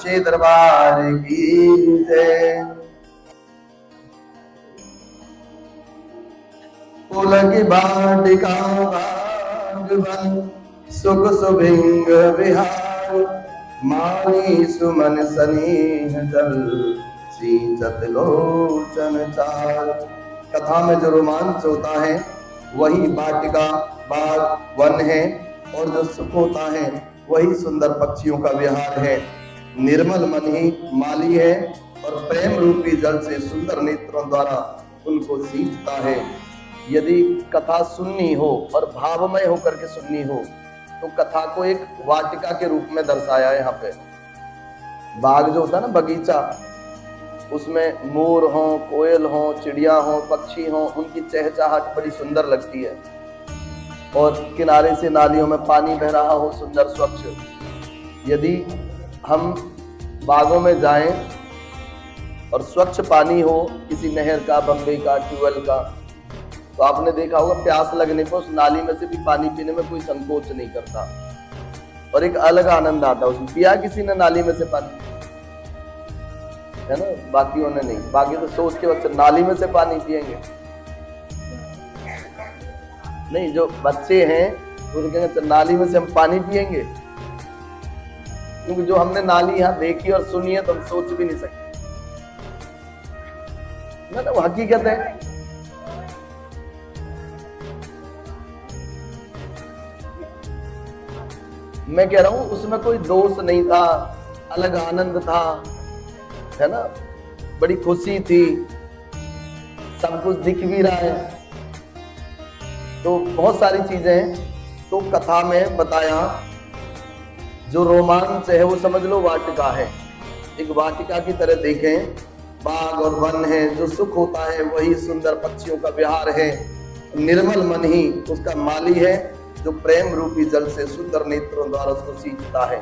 सच्चे दरबार की जय। पुलक बाटिका भागवन सुख सुभिंग विहार, मानी सुमन सनेह जल सींचत लोचन चार। कथा में जो रोमांच होता है वही वाटिका बाग वन है, और जो सुख होता है वही सुंदर पक्षियों का विहार है। निर्मल मन ही माली है, और प्रेम रूपी जल से सुंदर नेत्रों द्वारा उनको सींचता है। यदि कथा सुननी हो और भावमय होकर के सुननी हो तो कथा को एक वाटिका के रूप में दर्शाया है। यहाँ पे बाग जो होता है ना, बगीचा, उसमें मोर हो, कोयल हो, चिड़िया हो, पक्षी हो, उनकी चहचहाहट बड़ी सुंदर लगती है। और किनारे से नालियों में पानी बह रहा हो सुंदर स्वच्छ। यदि हम बागों में जाएं और स्वच्छ पानी हो किसी नहर का, बम्बे का, ट्यूबवेल का, तो आपने देखा होगा प्यास लगने पर उस नाली में से भी पानी पीने में कोई संकोच नहीं करता, और एक अलग आनंद आता है उसमें। पिया किसी ने नाली में से पानी, है ना, बाकियों ने नहीं। बाकी तो सोच के बच्चे नाली में से पानी पिएंगे नहीं, जो बच्चे हैं वो तो कहेंगे नाली में से हम पानी पिएंगे, क्योंकि जो हमने नाली यहाँ देखी और सुनी है तो हम सोच भी नहीं सकते ना, वो हकीकत है। मैं कह रहा हूं उसमें कोई दोष नहीं था, अलग आनंद था, है ना, बड़ी खुशी थी, सब कुछ दिख भी रहा है, तो बहुत सारी चीजें तो कथा में बताया। जो रोमांच है वो समझ लो वाटिका है, एक वाटिका की तरह देखें। बाग और वन है, जो सुख होता है वही सुंदर पक्षियों का विहार है। निर्मल मन ही उसका माली है, जो प्रेम रूपी जल से सुंदर नेत्रों द्वारा उसको सींचता है।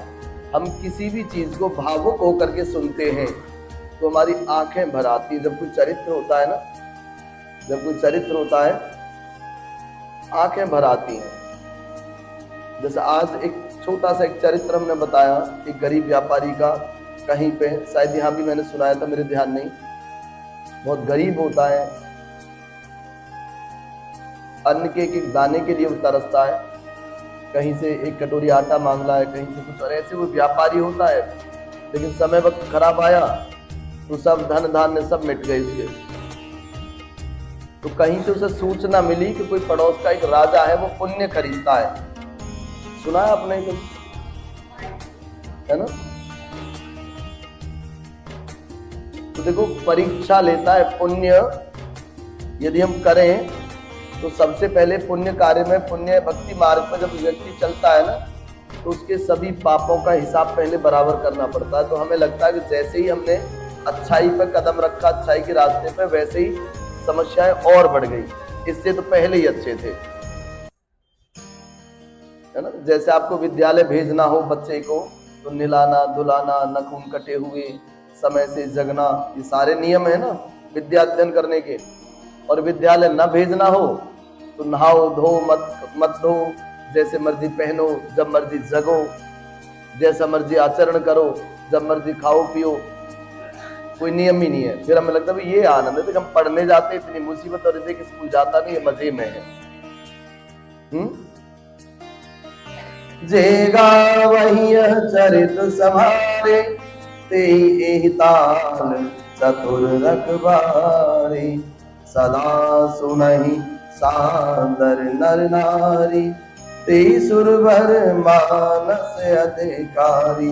हम किसी भी चीज को भावुक होकर के सुनते हैं तो हमारी आंखें भर आती है। जब कोई चरित्र होता है ना, जब कोई चरित्र होता है आंखें भर आती हैं। जैसे आज एक छोटा सा एक चरित्र हमने बताया, एक गरीब व्यापारी का, कहीं पे शायद यहाँ भी मैंने सुनाया था, मेरे ध्यान नहीं, बहुत गरीब होता है, अन्न के एक दाने के लिए वो तरसता है, कहीं से एक कटोरी आटा मांग रहा है, कहीं से कुछ, और ऐसे वो व्यापारी होता है। लेकिन समय वक्त खराब आया तो सब धन धान्य सब मिट गए उसके। तो कहीं से उसे सूचना मिली कि कोई पड़ोस का एक राजा है, वो पुण्य खरीदता है। सुना है आपने, है ना? तो देखो परीक्षा लेता है पुण्य यदि हम करें तो सबसे पहले पुण्य कार्य में, पुण्य भक्ति मार्ग पर जब व्यक्ति चलता है ना, तो उसके सभी पापों का हिसाब पहले बराबर करना पड़ता है। तो हमें लगता है कि जैसे ही हमने अच्छाई पर कदम रखा, अच्छाई के रास्ते पर, वैसे ही समस्याएं और बढ़ गई। इससे तो पहले ही अच्छे थे, है ना। जैसे आपको विद्यालय भेजना हो बच्चे को, तो निलाना, धुलाना, नखून कटे हुए, समय से जगना, ये सारे नियम है ना विद्या अध्ययन करने के। और विद्यालय न भेजना हो तो नहाओ धो मत धो, जैसे मर्जी पहनो, जब मर्जी जगो, जैसा मर्जी आचरण करो, जब मर्जी खाओ पियो, कोई नियम ही नहीं है। फिर हमें लगता है ये आनंद है, तो हम पढ़ने जाते इतनी मुसीबत, और देख स्कूल जाता नहीं है, मजे में है। जेगा वही चरित समारे, तेहि एहि ताल चतुर रखबारे, सदा सुनहि सादर नर नारी, तेहि सुरभर मानस अधिकारी।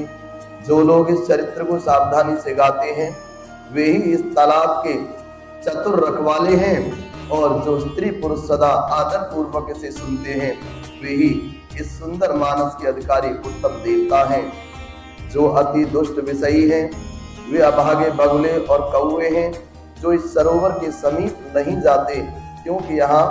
जो लोग इस चरित्र को सावधानी से गाते हैं वे ही इस तालाब के चतुर रखवाले हैं, और जो स्त्री पुरुष सदा आदर पूर्वक इसे सुनते हैं वे ही इस सुंदर मानस के अधिकारी उत्तम देवता हैं। जो अति दुष्ट विषयी हैं वे अभागे बगुले और कौवे हैं, जो इस सरोवर के समीप नहीं जाते, क्योंकि यहाँ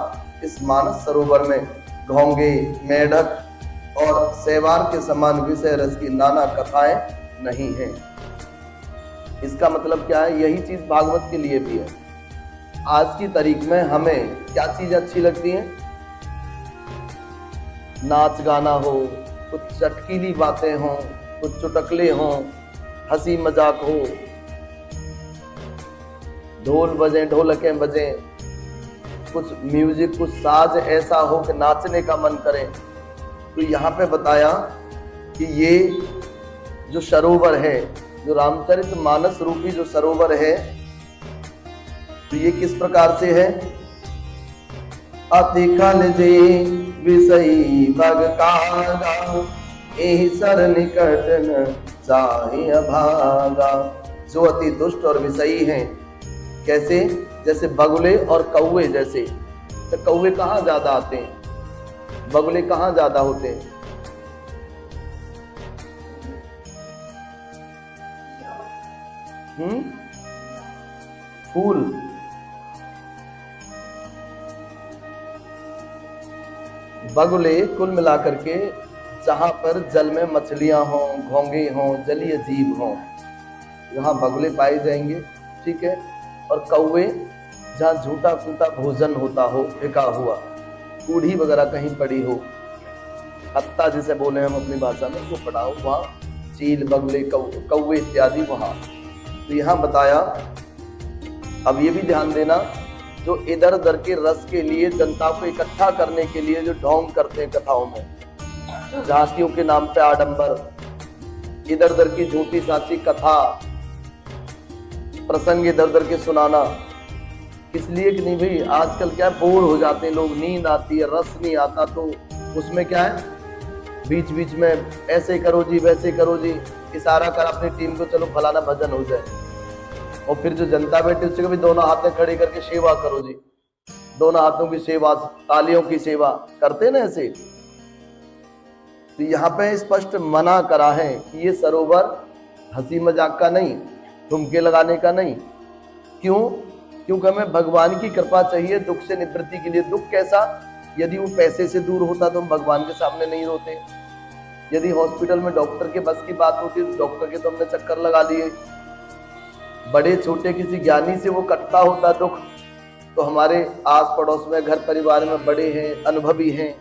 इस मानस सरोवर में घोंगे, मेढक और शैवाल के समान विषय रस की नाना कथाएं नहीं हैं। इसका मतलब क्या है? यही चीज भागवत के लिए भी है। आज की तारीख में हमें क्या चीज अच्छी लगती है? नाच गाना हो, कुछ चटकीली बातें हों, कुछ चुटकले हों, हंसी मजाक हो, ढोल बजे, ढोलकें बजे, कुछ म्यूजिक, कुछ साज ऐसा हो कि नाचने का मन करे। तो यहाँ पे बताया कि ये जो सरोवर है, जो रामचरित मानस रूपी जो सरोवर है, तो ये किस प्रकार से है? अति खल जे विषयी बग कागा, एहि सर निकट न चाहि अभागा। जो अति दुष्ट और विषयी हैं। कैसे? जैसे बगुले और कौवे जैसे। तो कौवे कहाँ ज्यादा आते हैं, बगुले कहाँ ज्यादा होते हैं? फूल। बगुले कुल मिलाकर के जहां पर जल में मछलियां हों, घोंगे हों, जलीय जीव हों, वहां बगुले पाए जाएंगे। ठीक है। और कौवे जहाँ झूठा फूटा भोजन होता हो, फेंका हुआ, कूढ़ी वगैरह कहीं पड़ी हो, पत्ता जिसे बोले हम अपनी भाषा में, वो पड़ा हो, वहाँ चील, बगुले, कौवे इत्यादि वहाँ। तो यहाँ बताया। अब ये भी ध्यान देना, जो इधर उधर के रस के लिए, जनता को इकट्ठा करने के लिए जो ढोंग करते हैं कथाओं में, झांकियों के नाम पे आडंबर, इधर उधर की झूठी साची कथा, प्रसंग इधर उधर के सुनाना, इसलिए कि नहीं भाई आजकल क्या बोर हो जाते हैं लोग, नींद आती है, रस नहीं आता, तो उसमें क्या है, बीच बीच में ऐसे करो जी, वैसे करो जी, इशारा कर अपनी टीम को, चलो फलाना भजन हो जाए। और फिर जो जनता बैठी उससे कभी दोनों हाथें खड़े करके सेवा करो जी, दोनों हाथों की सेवा, तालियों की सेवा करते ना ऐसे। तो यहाँ पे स्पष्ट मना करा है कि ये सरोवर हंसी मजाक का नहीं, ठुमके लगाने का नहीं। क्यों? क्योंकि हमें भगवान की कृपा चाहिए दुख से निवृत्ति के लिए। दुख कैसा? यदि वो पैसे से दूर होता तो हम भगवान के सामने नहीं रोते। यदि हॉस्पिटल में डॉक्टर के बस की बात होती तो डॉक्टर के तो हमने चक्कर लगा दिए। बड़े छोटे किसी ज्ञानी से वो कटता होता दुख, तो हमारे आस पड़ोस में, घर परिवार में बड़े हैं, अनुभवी हैं,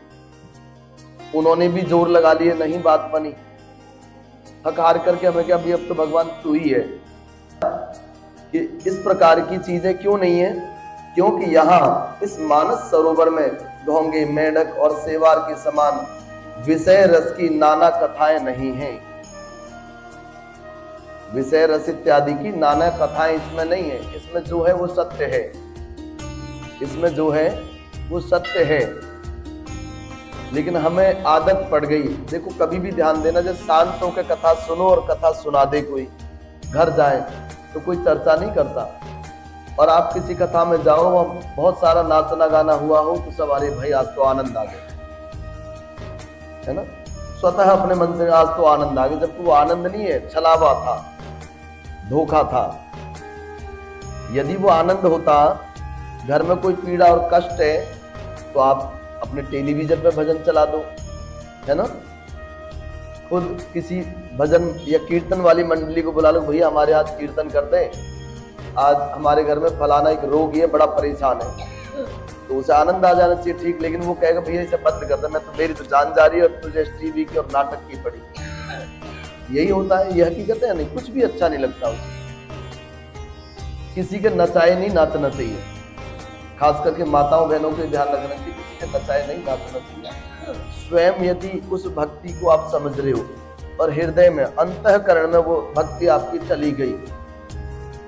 उन्होंने भी जोर लगा लिए, नहीं बात बनी। थक हार करके हमें क्या, अभी अब तो भगवान तू ही है। कि इस प्रकार की चीजें क्यों नहीं है? क्योंकि यहाँ इस मानस सरोवर में ढोंगे, मेढक और सेवार के समान विषय रस की नाना कथाएं नहीं हैं। विषय रस इत्यादि की नाना कथाएं इसमें नहीं है। इसमें जो है वो सत्य है, इसमें जो है वो सत्य है। लेकिन हमें आदत पड़ गई। देखो कभी भी ध्यान देना, जब शांत होकर कथा सुनो और कथा सुना दे कोई, घर जाए तो कोई चर्चा नहीं करता, और आप किसी कथा में जाओ, वहां बहुत सारा नाचना गाना हुआ हो, तो सब अरे भाई आज तो आनंद आ गया, है ना, स्वतः अपने मन से आज तो आनंद आ गया, जबकि वो आनंद नहीं है, छलावा था, धोखा था। यदि वो आनंद होता, घर में कोई पीड़ा और कष्ट है, तो आप अपने टेलीविजन पे भजन चला दो, है ना, खुद किसी भजन या कीर्तन वाली मंडली को बुला लो, भैया हमारे आज कीर्तन कर दे, आज हमारे घर में फलाना एक रोगी है, बड़ा परेशान है, तो उसे आनंद आ जाना चाहिए। ठीक, लेकिन वो कहेगा भैया इसे बंद कर दे, मैं तो, मेरी तो जान जा रही है और तुझे टीवी की और नाटक की पड़ी। यही होता है, ये हकीकत है। नहीं, कुछ भी अच्छा नहीं लगता उसे। किसी के नचाए नहीं नाचना चाहिए, खास करके माताओं बहनों को ध्यान रखना चाहिए, किसी के नचाए नहीं नाचना चाहिए। स्वयं यदि उस भक्ति को आप समझ रहे हो और हृदय में, अंतःकरण में वो भक्ति आपकी चली गई,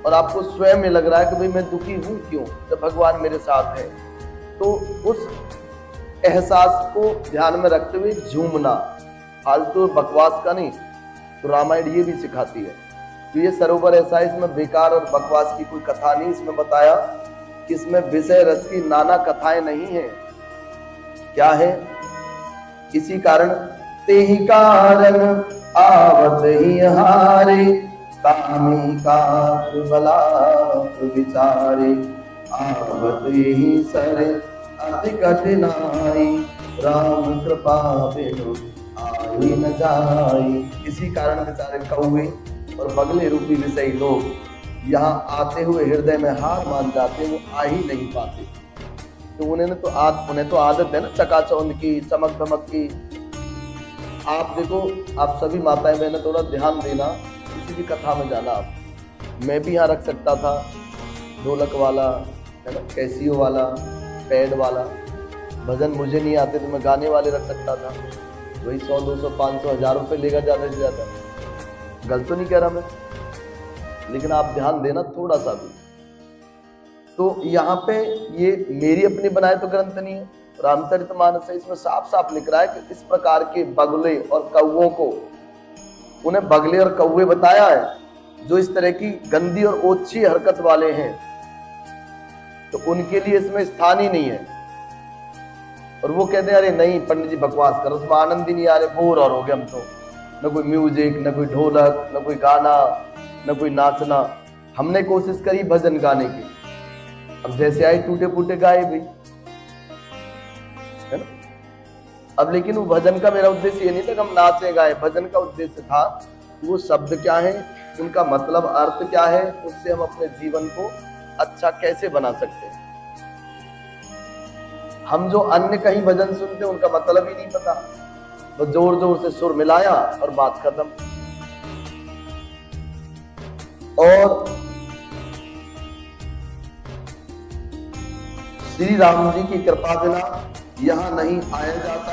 और आपको स्वयं में लग रहा है कि भाई मैं दुखी हूं क्यों, जब भगवान मेरे साथ है, तो उस एहसास को ध्यान में रखते हुए झूमना, फालतू बकवास का नहीं। तो रामायण ये भी सिखाती है। तो ये सरोवर ऐसा है, इसमें बेकार और बकवास की कोई कथा नहीं। इसमें बताया कि इसमें विषय रस की नाना कथाएं नहीं है। क्या है? इसी कारण तेहि कारण आवत ही हारे, कामी कात बलात् विचारे, आवत ही सर अति कठिनाई, राम कृपा बिनु आई न जाई। इसी कारण बेचारे कौवे और बगले रूपी विषयी लोग यहाँ आते हुए हृदय में हार मान जाते, वो आ ही नहीं पाते। तो उन्हें तो आदत है ना चकाचौंध की, चमक धमक की। आप देखो, आप सभी माताएं बहनें थोड़ा ध्यान देना, किसी भी कथा में जाना आप, मैं भी यहाँ रख सकता था ढोलक वाला, है ना, कैसियो वाला, पैड वाला। भजन मुझे नहीं आते तो मैं गाने वाले रख सकता था, वही 100, 200, 500, 1000 रुपये लेगा ज़्यादा से ज़्यादा। गलत तो नहीं कह रहा मैं, लेकिन आप ध्यान देना थोड़ा सा भी। तो यहाँ पे ये मेरी अपनी बनाए तो ग्रंथ नहीं है, रामचरितमानस है, इसमें साफ साफ लिख रहा है कि इस प्रकार के बगले और कौवों को, उन्हें बगले और कौवे बताया है जो इस तरह की गंदी और ओछी हरकत वाले हैं, तो उनके लिए इसमें स्थान ही नहीं है। और वो कहते हैं अरे नहीं पंडित जी बकवास करो, उसमें आनंद ही नहीं आ रहे, बोर और हो गए हम तो, न कोई म्यूजिक, न कोई ढोलक, न कोई गाना, न कोई नाचना। हमने कोशिश करी भजन गाने की, अब जैसे आए टूटे फूटे गाए भी, है ना। अब लेकिन वो भजन का मेरा उद्देश्य ये नहीं था कि हम नाचे गाए, भजन का उद्देश्य था वो शब्द क्या है, उनका मतलब अर्थ क्या है, उससे हम अपने जीवन को अच्छा कैसे बना सकते हैं। हम जो अन्य कहीं भजन सुनते उनका मतलब ही नहीं पता, तो जोर जोर से सुर मिलाया और बात खत्म। और श्री राम जी की कृपा बिना यहां नहीं आया जाता,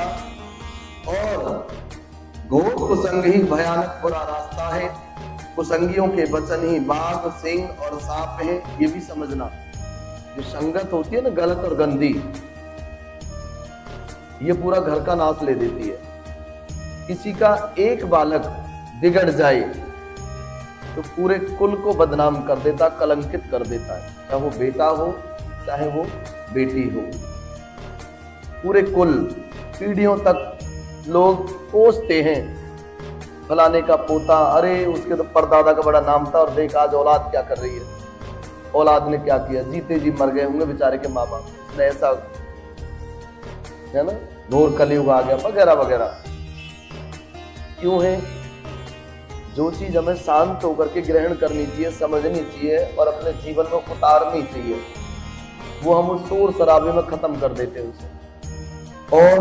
और घोर कुसंग ही भयानक बुरा रास्ता है, कुसंगियों के वचन ही बाघ, सिंह और सांप है। ये भी समझना, जो संगत होती है ना गलत और गंदी, ये पूरा घर का नाश ले देती है। किसी का एक बालक बिगड़ जाए तो पूरे कुल को बदनाम कर देता, कलंकित कर देता है, चाहे वो बेटा हो चाहे वो बेटी हो। पूरे कुल पीढ़ियों तक लोग कोसते हैं, फलाने का पोता, अरे उसके तो परदादा का बड़ा नाम था और देख आज औलाद क्या कर रही है, औलाद ने क्या किया, जीते जी मर गए होंगे बेचारे के माँ बाप, इसने ऐसा, है ना, घोर कलयुग आ गया वगैरह वगैरह। क्यों है? जो चीज हमें शांत होकर के ग्रहण करनी चाहिए, समझनी चाहिए और अपने जीवन में उतारनी चाहिए, वो हम उस शोर शराबे में खत्म कर देते हैं उसे। और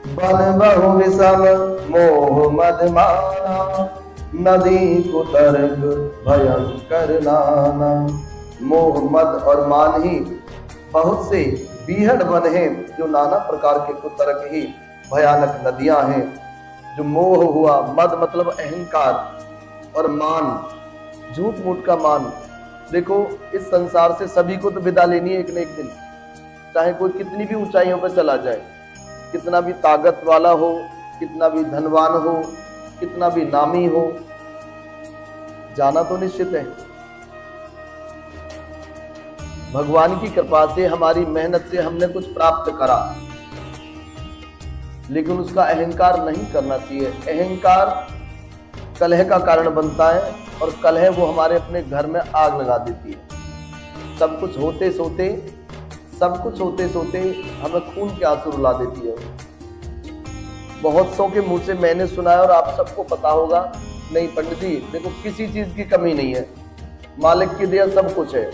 बन बहु विषम मोह मद माना, नदी कुतर्क भयंकर नाना। मोह मद और मान ही बहुत से बीहड़ बन हैं, जो नाना प्रकार के कुतर्क ही भयानक नदियां हैं। जो मोह हुआ, मद मतलब अहंकार, और मान झूठ मूठ का मान। देखो इस संसार से सभी को तो विदा लेनी है एक न एक दिन, चाहे कोई कितनी भी ऊंचाइयों पर चला जाए, कितना भी ताकत वाला हो, कितना भी धनवान हो, कितना भी नामी हो, जाना तो निश्चित है। भगवान की कृपा से, हमारी मेहनत से हमने कुछ प्राप्त करा, लेकिन उसका अहंकार नहीं करना चाहिए। अहंकार कलह का कारण बनता है, और कलह वो हमारे अपने घर में आग लगा देती है। सब कुछ होते सोते हमें खून के आंसू रुला देती है। बहुत सौ के मुंह से मैंने सुना है और आप सबको पता होगा, नहीं पंडित जी देखो किसी चीज की कमी नहीं है, मालिक की दिया सब कुछ है।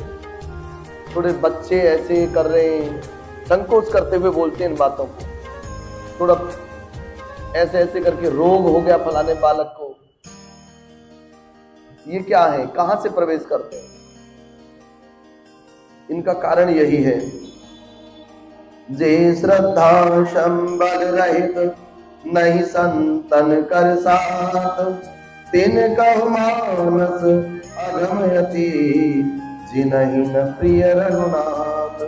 थोड़े बच्चे ऐसे कर रहे हैं, संकोच करते हुए बोलते हैं इन बातों को, थोड़ा ऐसे ऐसे करके रोग हो गया फलाने बालक को। ये क्या है, कहां से प्रवेश करते हैं? इनका कारण यही है, जे श्रद्धा संबल रहित नहीं संतन कर साथ, तिन कहु मानस अगमयति जिनहि न प्रिय रघुनाथ।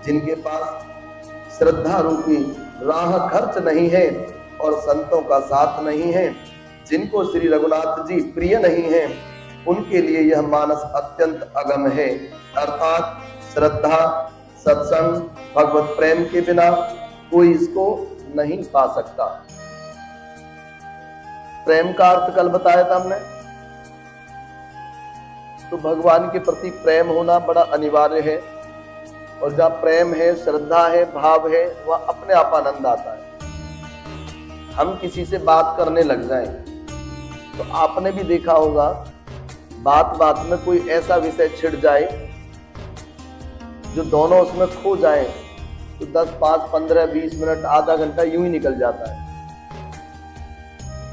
जिनके पास श्रद्धा रूपी राह खर्च नहीं है और संतों का साथ नहीं है, जिनको श्री रघुनाथ जी प्रिय नहीं है, उनके लिए यह मानस अत्यंत अगम है। अर्थात श्रद्धा, सत्संग, भगवत प्रेम के बिना कोई इसको नहीं पा सकता। प्रेम का अर्थ कल बताया था हमने, तो भगवान के प्रति प्रेम होना बड़ा अनिवार्य है, और जहाँ प्रेम है, श्रद्धा है, भाव है, वह अपने आप आनंद आता है। हम किसी से बात करने लग जाएं, तो आपने भी देखा होगा, बात बात में कोई ऐसा विषय छिड़ जाए जो दोनों उसमें खो जाए, तो 10, 5, 15, 20 मिनट, आधा घंटा यूं ही निकल जाता है।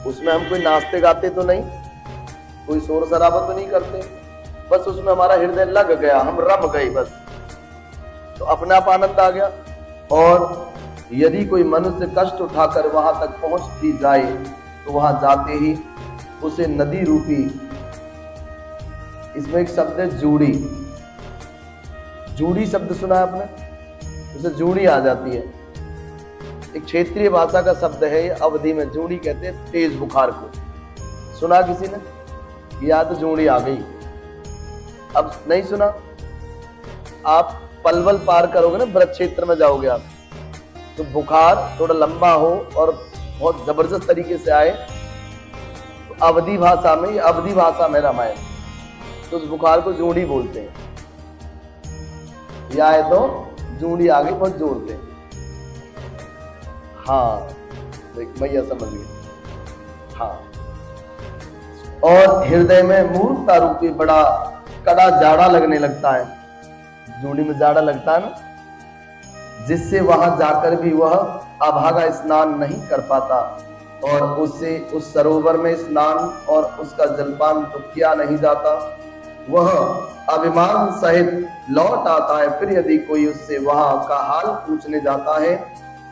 उसमें हम कोई नाचते गाते तो नहीं, कोई शोर शराबा तो नहीं करते, बस उसमें हमारा हृदय लग गया, हम रम गए बस, तो अपने आप आनंद आ गया। और यदि कोई मनुष्य कष्ट उठाकर वहां तक पहुंच भी जाए तो वहां जाते ही उसे नदी रूपी, इसमें एक शब्द है जूड़ी, जूड़ी शब्द सुना है आपने, उसे जूड़ी आ जाती है। एक क्षेत्रीय भाषा का शब्द है, अवधि में जूड़ी कहते हैं तेज बुखार को। सुना किसी ने? या तो जूड़ी आ गई। अब नहीं सुना, आप पलवल पार करोगे ना, ब्रज क्षेत्र में जाओगे आप, तो बुखार थोड़ा लंबा हो और बहुत जबरदस्त तरीके से आए तो अवधि भाषा में, अवधि भाषा में रामायण, तो उस बुखार को जूड़ी बोलते हैं। या है तो जूड़ी आ गई, बहुत जोर से। हाँ भैया समझ गए। हाँ, और हृदय में मूर्खता रूपी बड़ा कड़ा जाड़ा लगने लगता है, जूड़ी में जाड़ा लगता है ना, जिससे वहां जाकर भी वह अभागा स्नान नहीं कर पाता और उससे उस सरोवर में स्नान और उसका जलपान तो किया नहीं जाता। वह अभिमान सहित लौट आता है। फिर यदि कोई उससे वहां का हाल पूछने जाता है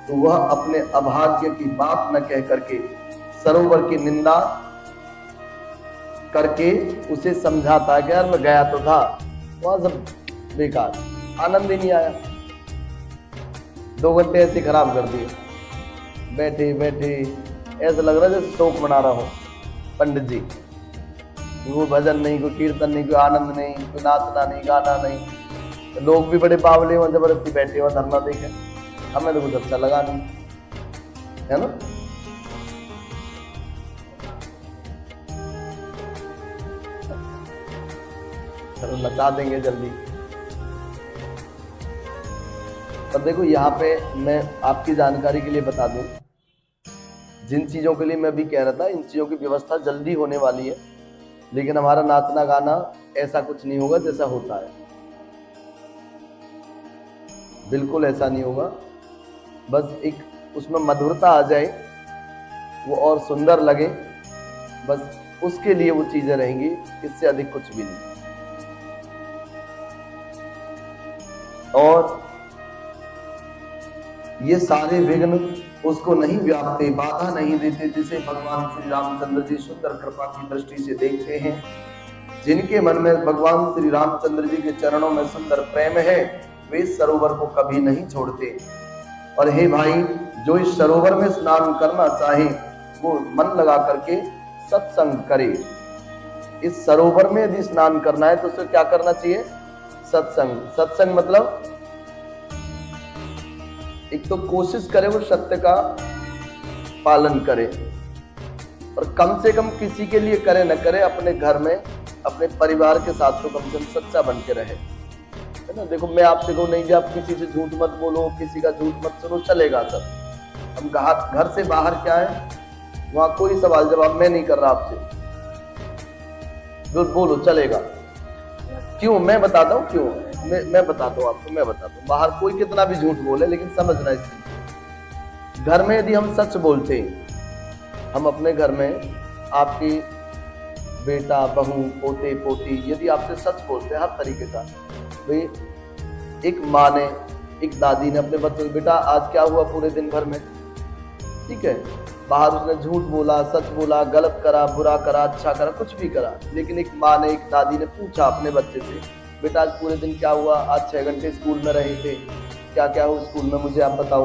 तो वह अपने अभाग्य की बात न कह करके सरोवर की निंदा करके उसे समझाता है कि यार मैं गया तो था, वहां सब बेकार, आनंद ही नहीं आया, 2 घंटे ऐसे खराब कर दिए, बैठे बैठे ऐसा लग रहा है जैसे शोक मना रहा हो पंडित जी। वो भजन नहीं, कोई कीर्तन नहीं, कोई आनंद नहीं, कोई नाचना नहीं, गाना नहीं, तो लोग भी बड़े बावले हो, जबरदस्ती बैठे हो धरना देखे, हमें तो कुछ अच्छा लगा नहीं, है ना। चलो नचा देंगे जल्दी। पर देखो यहाँ पे मैं आपकी जानकारी के लिए बता दूं, जिन चीजों के लिए मैं भी कह रहा था, इन चीजों की व्यवस्था जल्दी होने वाली है, लेकिन हमारा नाचना गाना ऐसा कुछ नहीं होगा जैसा होता है, बिल्कुल ऐसा नहीं होगा। बस एक उसमें मधुरता आ जाए, वो और सुंदर लगे, बस उसके लिए वो चीजें रहेंगी, इससे अधिक कुछ भी नहीं। और ये सारे विघ्न उसको नहीं व्यापते, बाधा नहीं देते, जिसे भगवान श्री रामचंद्र जी सुंदर कृपा की दृष्टि से देखते हैं। जिनके मन में भगवान श्री रामचंद्र जी के चरणों में सुंदर प्रेम है, वे इस सरोवर को कभी नहीं छोड़ते। और हे भाई, जो इस सरोवर में स्नान करना चाहे वो मन लगा करके सत्संग करे। इस सरोवर में यदि स्नान करना है तो उसे क्या करना चाहिए? सत्संग। सत्संग मतलब एक तो कोशिश करे वो सत्य का पालन करे, और कम से कम किसी के लिए करे न करे, अपने घर में अपने परिवार के साथ तो कम से कम सच्चा बन के रहे, है ना। देखो मैं आपसे कहूँ नहीं कि आप किसी से झूठ मत बोलो, किसी का झूठ मत सुनो, चलेगा सब। हम घर से बाहर क्या है, वहां कोई सवाल जवाब मैं नहीं कर रहा आपसे, झूठ बोलो चलेगा। क्यों? मैं बताता हूँ क्यों। मैं बताता हूँ आपको, मैं बताता हूँ। बाहर कोई कितना भी झूठ बोले, लेकिन समझना इस चीज, घर में यदि हम सच बोलते हैं, हम अपने घर में आपकी बेटा, बहू, पोते, पोती यदि आपसे सच बोलते हैं हर तरीके का, भाई एक माँ ने, एक दादी ने अपने बच्चों को, बेटा आज क्या हुआ पूरे दिन भर में, ठीक है, बाहर उसने झूठ बोला, सच बोला, गलत करा, बुरा करा, अच्छा करा, कुछ भी करा, लेकिन एक माँ ने, एक दादी ने पूछा अपने बच्चे से, बेटा आज पूरे दिन क्या हुआ, आज 6 घंटे स्कूल में रहे थे, क्या क्या हुआ स्कूल में, मुझे आप बताओ,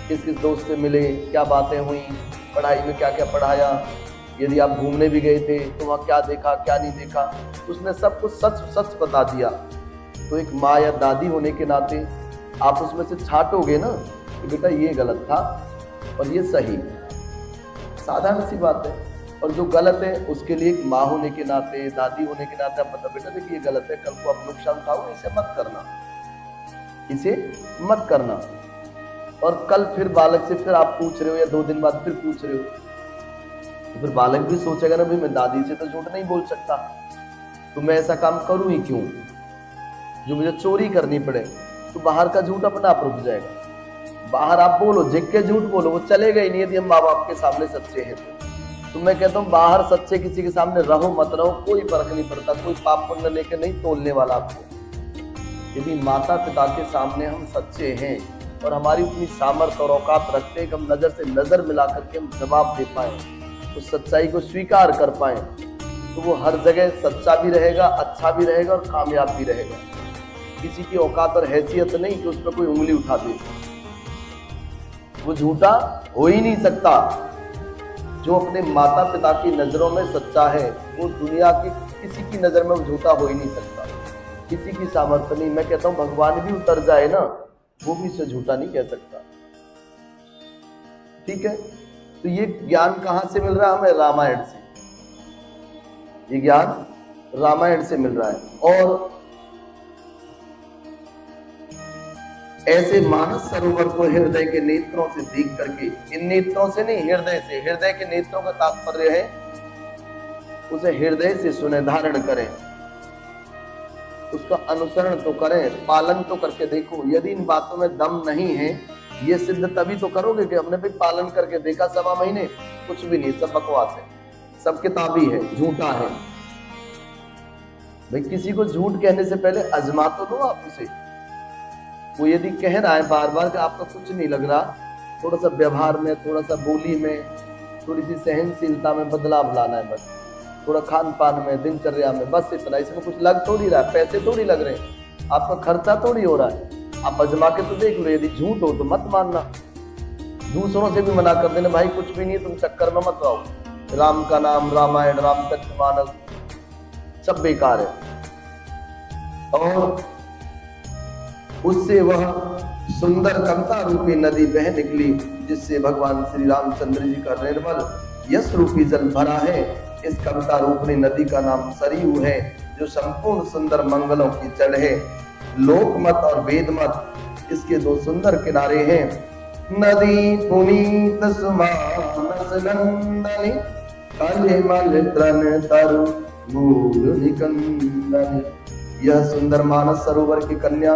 किस किस दोस्त से मिले, क्या बातें हुई, पढ़ाई में क्या क्या पढ़ाया, यदि आप घूमने भी गए थे तो वहाँ क्या देखा, क्या नहीं देखा, उसने सब कुछ सच सच बता दिया। तो एक माँ या दादी होने के नाते आप उसमें से छांटोगे ना कि बेटा ये गलत था और ये सही, साधारण सी बात है। और जो गलत है उसके लिए एक माँ होने के नाते, दादी होने के नाते आप बता, बेटा देखिए ये गलत है, कल को आप नुकसान उठाओ, इसे मत करना, इसे मत करना। और कल फिर बालक से फिर आप पूछ रहे हो, या 2 दिन बाद फिर पूछ रहे हो, तो फिर बालक भी सोचेगा ना, भाई मैं दादी से तो झूठ नहीं बोल सकता, तो मैं ऐसा काम करूं ही क्यों जो मुझे चोरी करनी पड़े। तो बाहर का झूठ अपने आप रुक जाएगा। बाहर आप बोलो, जिग के झूठ बोलो, वो चलेगा ही नहीं यदि हम माँ बाप के सामने सच्चे हैं। तो मैं कहता हूँ बाहर सच्चे किसी के सामने रहो मत रहो कोई फर्क नहीं पड़ता, कोई पाप पुण्य लेके नहीं तोलने वाला आपको। यदि माता पिता के सामने हम सच्चे हैं और हमारी उतनी सामर्थ्य और औकात रखते हैं कि हम नजर से नजर मिला करके हम जवाब दे पाए, उस सच्चाई को स्वीकार कर पाए, तो वो हर जगह सच्चा भी रहेगा, अच्छा भी रहेगा और कामयाब भी रहेगा। किसी की औकात और हैसियत नहीं कि उस पर कोई उंगली उठा दे, वो झूठा हो ही नहीं सकता। जो अपने माता पिता की नजरों में सच्चा है वो दुनिया की किसी की नजर में वो झूठा हो ही नहीं सकता, किसी की सामर्थ्य नहीं। मैं कहता हूं भगवान भी उतर जाए ना, वो भी इसे झूठा नहीं कह सकता। ठीक है, तो ये ज्ञान कहां से मिल रहा है हमें? रामायण से। ये ज्ञान रामायण से मिल रहा है। और ऐसे मानस सरोवर को हृदय के नेत्रों से देख करके, इन नेत्रों से नहीं हृदय से, हृदय के नेत्रों का तात्पर्य है उसे हृदय से सुने, धारण करें, उसका अनुसरण तो करें, पालन तो करके देखो। यदि इन बातों में दम नहीं है, ये सिद्ध तभी तो करोगे कि हमने भी पालन करके देखा 7 महीने, कुछ भी नहीं, सब बकवास है, सब किताबी है, झूठा है। भाई किसी को झूठ कहने से पहले अजमा तो दो आप उसे। वो यदि कह रहा है बार बार कि आपका कुछ नहीं लग रहा, थोड़ा सा व्यवहार में, थोड़ा सा बोली में, थोड़ी सी सहनशीलता में बदलाव लाना है बस, थोड़ा खान पान में, दिनचर्या में, बस इतना। इसमें कुछ लग थोड़ी रहा है, पैसे थोड़ी लग रहे हैं, आपका खर्चा थोड़ी हो रहा है। आप अजमा के तो देख लो, यदि झूठ हो तो मत मानना। दूसरों से भी मना कर देना, भाई कुछ भी नहीं, तुम चक्कर में मत रहो, राम का नाम, रामायण, रामचरितमानस सब बेकार है। और उससे वह सुंदर कविता रूपी नदी बह निकली, जिससे भगवान श्री रामचंद्र जी का निर्मल यश रूपी जल भरा है। इस कविता रूपी नदी का नाम सरयू है, जो संपूर्ण सुंदर मंगलों की जड़ है। लोकमत और वेदमत इसके 2 सुंदर किनारे हैं। नदी पुनीत सुमानस नंदनी, कलिमल तृण तरु मूल निकंदनी। यह सुंदर मानस सरोवर की कन्या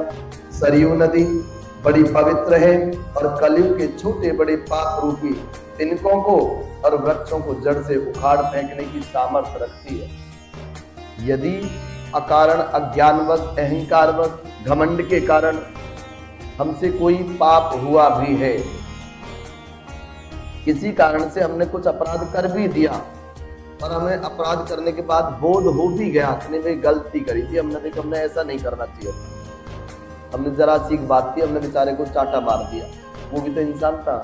सरयू नदी बड़ी पवित्र है और कलयुग के छोटे बड़े पाप रूपी तिनकों को और वृक्षों को जड़ से उखाड़ फेंकने की सामर्थ्य रखती है। यदि अकारण, अज्ञानवश, अहंकारवश, घमंड के कारण हमसे कोई पाप हुआ भी है, किसी कारण से हमने कुछ अपराध कर भी दिया और हमें अपराध करने के बाद बोध हो भी गया, हमने भाई गलती करी थी, हमने ऐसा नहीं करना चाहिए, हमने जरा सी बात की, हमने बेचारे को चाटा मार दिया, वो भी तो इंसान था,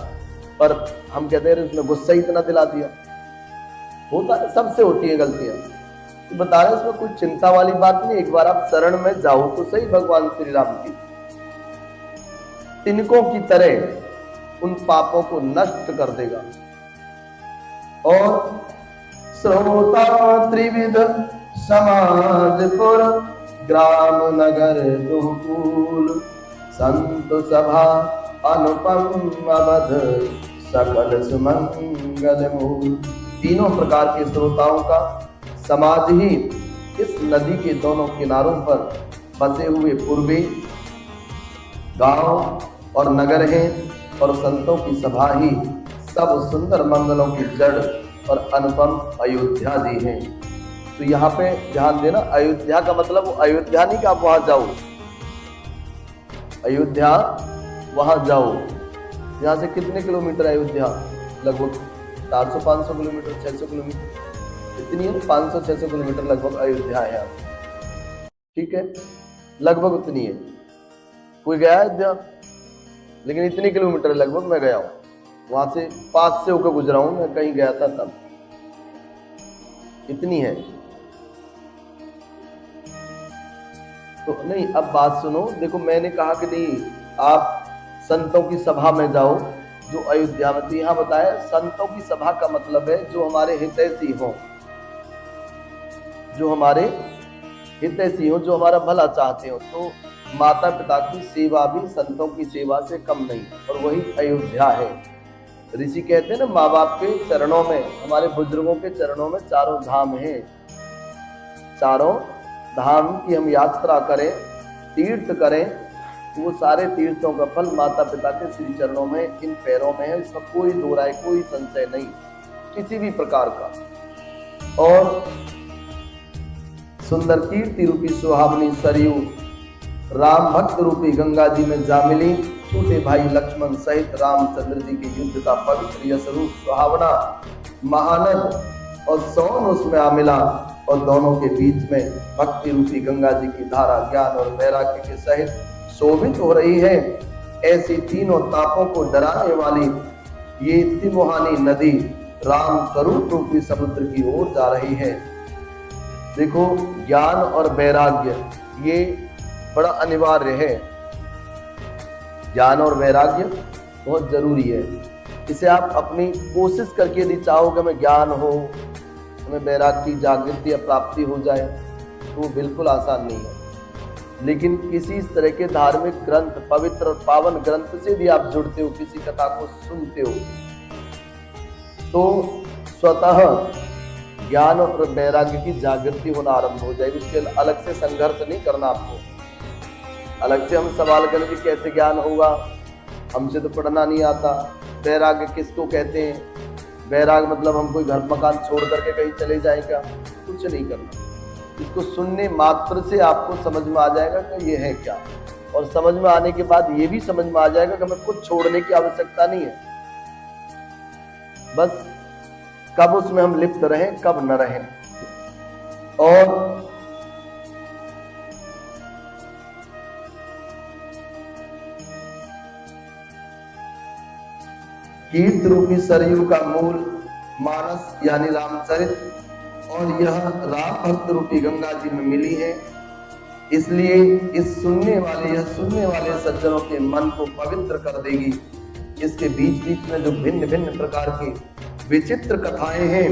पर हम कहते हैं उसने गुस्सा इतना दिला दिया। होता है, सबसे होती है गलतियां। तो बता रहे इसमें कोई चिंता वाली बात नहीं। एक बार आप शरण में जाओ तो सही भगवान श्री राम की, तिनकों की तरह उन पापों को नष्ट कर देगा। और श्रोता त्रिविध समाजपुर, ग्राम नगर दुहकूल, संत सभा अनुपम अवध, सकल सुमंगल मूल। तीनों प्रकार के श्रोताओं का समाज ही इस नदी के दोनों किनारों पर बसे हुए पूर्वी गांव और नगर हैं, और संतों की सभा ही सब सुंदर मंगलों की जड़ और अनुपम अयोध्या दी है। तो यहाँ पे ध्यान देना, अयोध्या का मतलब वो अयोध्या नहीं कि आप वहां जाओ, अयोध्या वहां जाओ। यहाँ से कितने किलोमीटर है अयोध्या? लगभग 400-500 किलोमीटर, 600 किलोमीटर, इतनी है, 500-600 किलोमीटर लगभग अयोध्या है यहाँ से। ठीक है, लगभग उतनी है। कोई गया है अयोध्या? लेकिन इतनी किलोमीटर लगभग मैं गया हूँ, वहां से पास से होकर गुजरा हूं, मैं कहीं गया था तब, इतनी है। तो नहीं, अब बात सुनो, देखो मैंने कहा कि नहीं आप संतों की सभा में जाओ जो अयोध्या में। तो यहां बताया संतों की सभा का मतलब है जो हमारे हितैषी हो, जो हमारे हितैषी हो, जो हमारा भला चाहते हो। तो माता पिता की सेवा भी संतों की सेवा से कम नहीं, और वही अयोध्या है। ऋषि कहते हैं ना, माँ बाप के चरणों में, हमारे बुजुर्गों के चरणों में 4 धाम हैं। 4 धाम की हम यात्रा करें, तीर्थ करें, तो वो सारे तीर्थों का फल माता पिता के श्री चरणों में, इन पैरों में है। इसमें कोई दो राय, कोई संशय नहीं। किसी भी प्रकार का। और सुंदर कीर्ति रूपी सुहावनी सरयू राम भक्त रूपी गंगा जी में जा मिली। छोटे भाई लक्ष्मण सहित रामचंद्र जी के युद्ध का पवित्र यश रूप सुहावना महानद और सौन उसमें आ मिला, और दोनों के बीच में भक्ति रूपी गंगा जी की धारा ज्ञान और वैराग्य के सहित शोभित हो रही है। ऐसी तीनों तापों को डराने वाली ये त्रिमोहानी नदी राम स्वरूप रूपी समुद्र की ओर जा रही है। देखो, ज्ञान और वैराग्य ये बड़ा अनिवार्य है। ज्ञान और वैराग्य बहुत जरूरी है। इसे आप अपनी कोशिश करके यदि चाहो कि हमें ज्ञान हो, हमें वैराग्य की जागृति या प्राप्ति हो जाए, तो वो बिल्कुल आसान नहीं है। लेकिन किसी इस तरह के धार्मिक ग्रंथ, पवित्र और पावन ग्रंथ से भी आप जुड़ते हो, किसी कथा को सुनते हो, तो स्वतः ज्ञान और वैराग्य की जागृति होना आरंभ हो जाएगी। उसके अलग से संघर्ष नहीं करना आपको। अलग से हम सवाल करें कि कैसे ज्ञान होगा, हमसे तो पढ़ना नहीं आता। वैराग्य किसको कहते हैं? वैराग मतलब हम कोई घर मकान छोड़ करके कहीं चले जाएगा, कुछ नहीं करना। इसको सुनने मात्र से आपको समझ में आ जाएगा कि ये है क्या, और समझ में आने के बाद ये भी समझ में आ जाएगा कि हमें कुछ छोड़ने की आवश्यकता नहीं है। बस कब उसमें हम लिप्त रहें, कब न रहें। और कीर्ति रूपी सरयू का मूल मानस यानी रामचरित, और यह राम भक्त रूपी गंगा जी में मिली है। इसलिए यह सुनने वाले सज्जनों के मन को पवित्र कर देगी। इसके बीच बीच में जो भिन्न भिन्न प्रकार की विचित्र कथाएं हैं,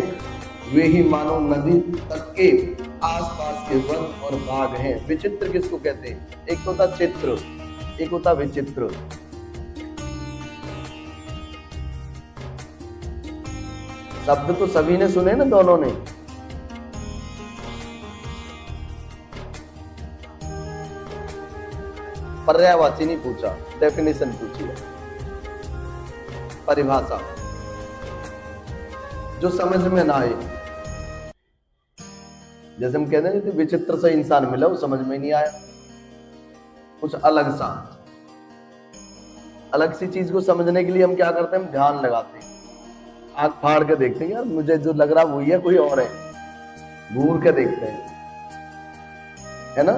वे ही मानो नदी तट के आसपास के वन और बाग हैं। विचित्र किसको कहते हैं? एक होता चित्र, एक होता विचित्र। शब्द तो सभी ने सुने ना, दोनों ने। पर्यायवाची नहीं पूछा, डेफिनेशन पूछी है, परिभाषा जो समझ में ना आए। जैसे हम कहते हैं विचित्र सा इंसान मिला, वो समझ में नहीं आया। कुछ अलग सी चीज को समझने के लिए हम क्या करते हैं? हम ध्यान लगाते हैं, आंख फाड़ के देखते हैं, यार मुझे जो लग रहा वही है, कोई और है। घूर के देखते हैं, है ना।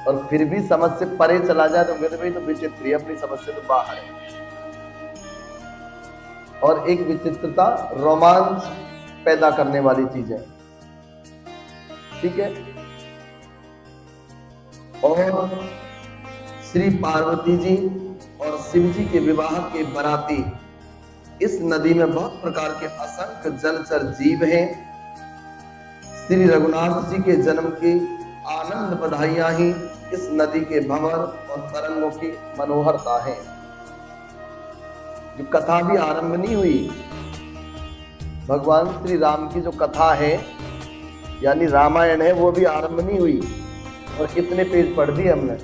और फिर भी समझ से परे चला जाए तो कहते भाई तो विचित्र है, अपनी समझ से तो बाहर है। और एक विचित्रता रोमांच पैदा करने वाली चीज है, ठीक है। और श्री पार्वती जी और शिव जी के विवाह के बराती इस नदी में बहुत प्रकार के असंख्य जलचर जीव हैं। श्री रघुनाथ जी के जन्म की आनंद बधाइयां ही इस नदी के भंवर और तरंगों की मनोहरता है। जो कथा भी आरंभ नहीं हुई, भगवान श्री राम की जो कथा है यानी रामायण है, वो भी आरंभ नहीं हुई, और कितने पेज पढ़ दिए हमने।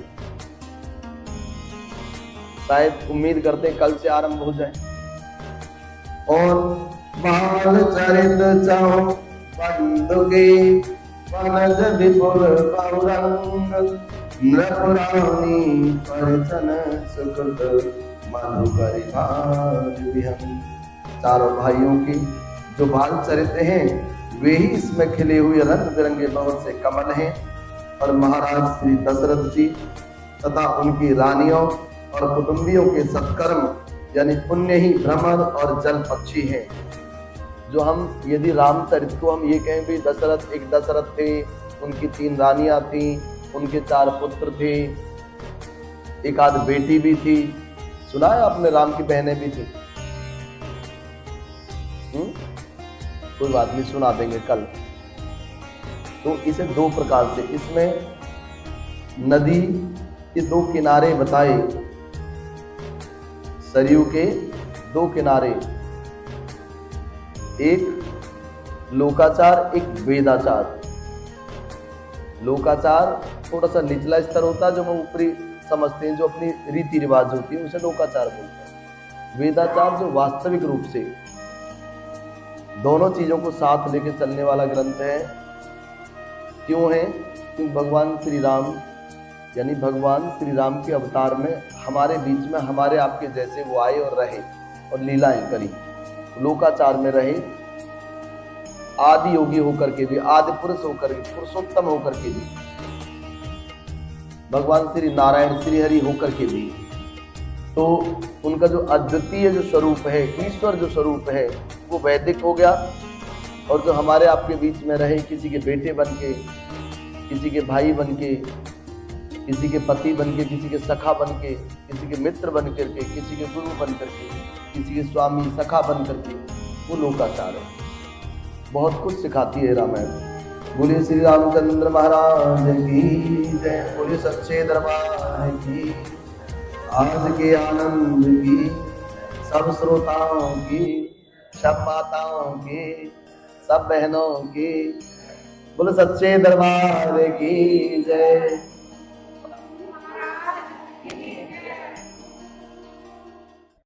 शायद उम्मीद करते हैं कल से आरंभ हो जाए। और बाल चरित चाहो बंदुके वनज विपुल बहुरंग नृपुराणी परिचन सुकृत मधुकरी भाग विहंग। चारों भाइयों की जो बाल चरित्र हैं, वे ही इसमें खिले हुए रंग बिरंगे बहुत से कमल हैं। और महाराज श्री दशरथ जी तथा उनकी रानियों और कुटुंबियों के सत्कर्म यानी पुण्य ही भ्रमर और जल पक्षी हैं। जो हम यदि रामचरित को हम ये कहें भी एक दशरथ थे, उनकी 3 रानियां थी, उनके 4 पुत्र थे, एक आध बेटी भी थी। सुना है आपने? राम की बहनें भी थी। कोई बात नहीं, सुना देंगे कल। तो इसे 2 प्रकार से, इसमें नदी के 2 किनारे बताए, सरयू के 2 किनारे, एक लोकाचार एक वेदाचार। लोकाचार थोड़ा सा निचला स्तर होता है, जो हम ऊपरी समझते हैं, जो अपनी रीति रिवाज होती है, उसे लोकाचार बोलते हैं। वेदाचार जो वास्तविक रूप से दोनों चीजों को साथ लेके चलने वाला ग्रंथ है। क्यों है? क्योंकि भगवान श्री राम यानी भगवान श्री राम के अवतार में हमारे बीच में हमारे आपके जैसे वो आए और रहे और लीलाएं करी, लोकाचार में रहे, आदि योगी होकर के भी, आदि पुरुष होकर के, पुरुषोत्तम होकर के भी, भगवान श्री नारायण श्री हरि होकर के भी। तो उनका जो अद्वितीय जो स्वरूप है, ईश्वर जो स्वरूप है, वो वैदिक हो गया। और जो हमारे आपके बीच में रहे, किसी के बेटे बन के, किसी के भाई बन के, किसी के पति बन के, किसी के सखा बन के, किसी के मित्र बन करके, किसी के गुरु बन करके, किसी के स्वामी सखा बन करके, वो लोकाचार है। बहुत कुछ सिखाती है रामायण। बोलिए श्री रामचंद्र महाराज की जय, बोलिए सच्चे दरबार की, आज के आनंद की, सब श्रोताओं की, सब माताओं की, सब बहनों की, बोले सच्चे दरबार की जय।